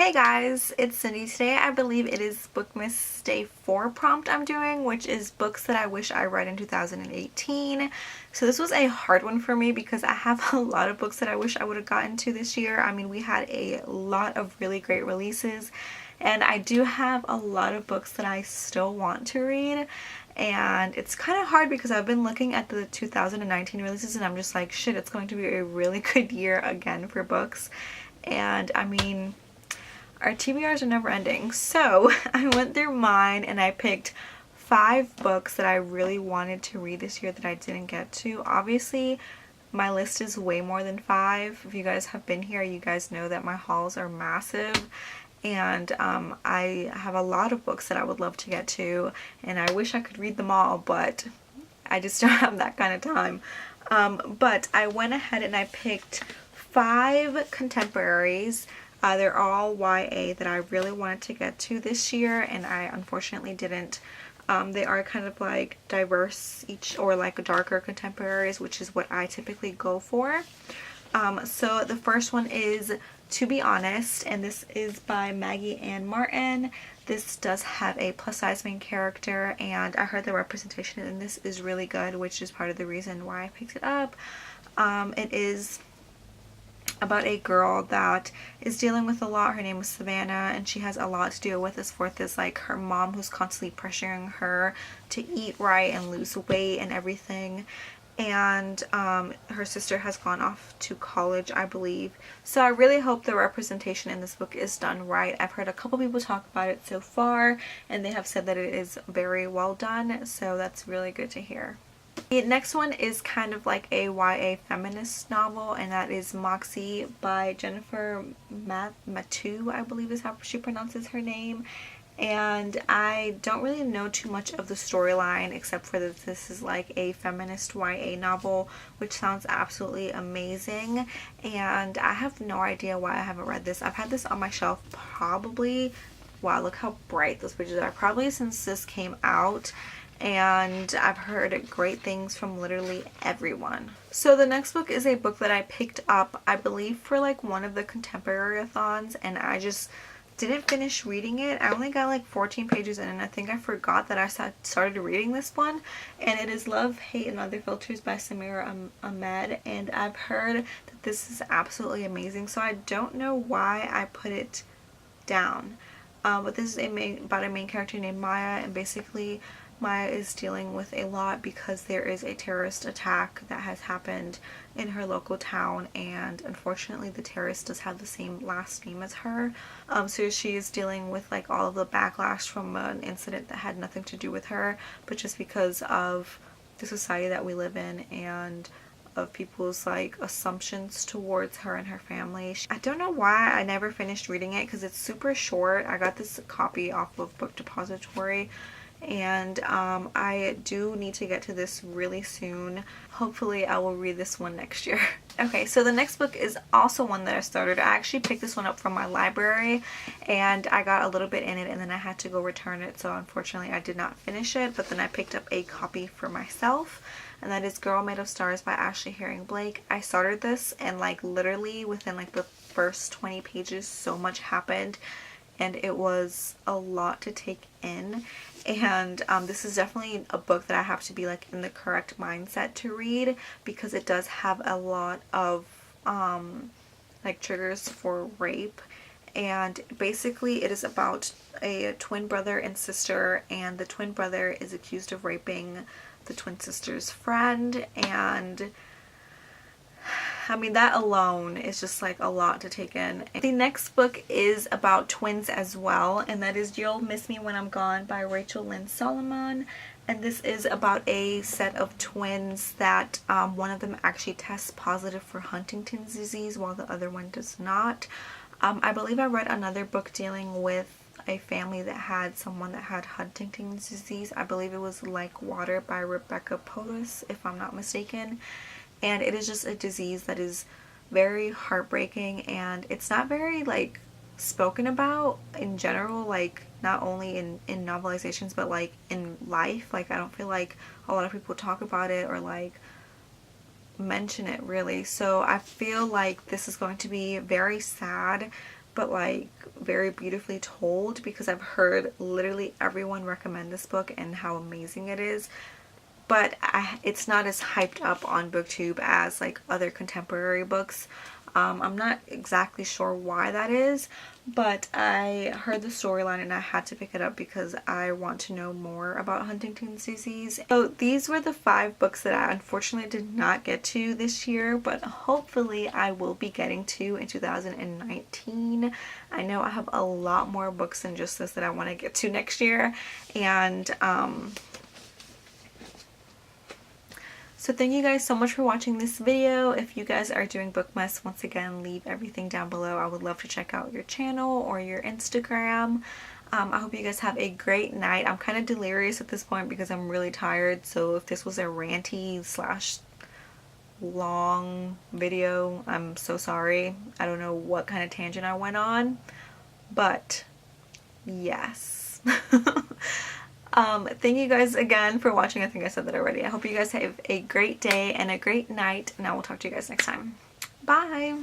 Hey guys, it's Cindy. Today I believe it is Bookmas Day 4 prompt I'm doing, which is books that I wish I read in 2018. So this was a hard one for me because I have a lot of books that I wish I would have gotten to this year. I mean, we had a lot of really great releases, and I do have a lot of books that I still want to read. And it's kind of hard because I've been looking at the 2019 releases and I'm just like, shit, it's going to be a really good year again for books. And I mean, our TBRs are never ending. So I went through mine and I picked 5 books that I really wanted to read this year that I didn't get to. Obviously, my list is way more than 5. If you guys have been here, you guys know that my hauls are massive. And I have a lot of books that I would love to get to, and I wish I could read them all, but I just don't have that kind of time. But I went ahead and I picked 5 contemporaries. They're all YA that I really wanted to get to this year, and I unfortunately didn't. They are kind of like diverse each, or like darker contemporaries, which is what I typically go for. So the first one is To Be Honest, and this is by Maggie Ann Martin. This does have a plus size main character, and I heard the representation in this is really good, which is part of the reason why I picked it up. It is about a girl that is dealing with a lot. Her name is Savannah, and she has a lot to deal with. As forth as like her mom, who's constantly pressuring her to eat right and lose weight and everything. And her sister has gone off to college, I believe. So I really hope the representation in this book is done right. I've heard a couple people talk about it so far, and they have said that it is very well done, so that's really good to hear. The next one is kind of like a YA feminist novel, and that is Moxie by Jennifer Matu, I believe is how she pronounces her name. And I don't really know too much of the storyline except for that this is like a feminist YA novel, which sounds absolutely amazing, and I have no idea why I haven't read this. I've had this on my shelf probably, wow, look how bright those pages are, probably since this came out, and I've heard great things from literally everyone. So the next book is a book that I picked up, I believe, for like one of the contemporary-a-thons, and I just didn't finish reading it. I only got like 14 pages in, and I think I forgot that I started reading this one, and it is Love, Hate, and Other Filters by Samira Ahmed, and I've heard that this is absolutely amazing, so I don't know why I put it down. But this is about a main character named Maya, and basically Maya is dealing with a lot because there is a terrorist attack that has happened in her local town, and unfortunately the terrorist does have the same last name as her. So she is dealing with like all of the backlash from an incident that had nothing to do with her, but just because of the society that we live in and of people's like assumptions towards her and her family. I don't know why I never finished reading it because it's super short. I got this copy off of Book Depository, and I do need to get to this really soon. Hopefully I will read this one next year. Okay, so the next book is also one that I started. I actually picked this one up from my library, and I got a little bit in it and then I had to go return it, so unfortunately I did not finish it, but then I picked up a copy for myself, and that is Girl Made of Stars by Ashley Herring Blake. I started this, and like literally within like the first 20 pages so much happened, and it was a lot to take in. And this is definitely a book that I have to be like in the correct mindset to read, because it does have a lot of like triggers for rape. And basically it is about a twin brother and sister, and the twin brother is accused of raping the twin sister's friend, and I mean, that alone is just like a lot to take in. The next book is about twins as well, and that is You'll Miss Me When I'm Gone by Rachel Lynn Solomon. And this is about a set of twins that one of them actually tests positive for Huntington's disease while the other one does not. I believe I read another book dealing with a family that had someone that had Huntington's disease. I believe it was Like Water by Rebecca Potus, if I'm not mistaken. And it is just a disease that is very heartbreaking, and it's not very like spoken about in general, like not only in novelizations but like in life. Like I don't feel like a lot of people talk about it or like mention it really. So I feel like this is going to be very sad, but like very beautifully told, because I've heard literally everyone recommend this book and how amazing it is. But it's not as hyped up on BookTube as like other contemporary books. I'm not exactly sure why that is, but I heard the storyline and I had to pick it up because I want to know more about Huntington's disease. So these were the 5 books that I unfortunately did not get to this year, but hopefully I will be getting to in 2019. I know I have a lot more books than just this that I want to get to next year, and so thank you guys so much for watching this video. If you guys are doing Bookmas, once again, leave everything down below. I would love to check out your channel or your Instagram. I hope you guys have a great night. I'm kind of delirious at this point because I'm really tired. So if this was a ranty slash long video, I'm so sorry. I don't know what kind of tangent I went on, but yes. Thank you guys again for watching. I think I said that already. I hope you guys have a great day and a great night, and I will talk to you guys next time. Bye!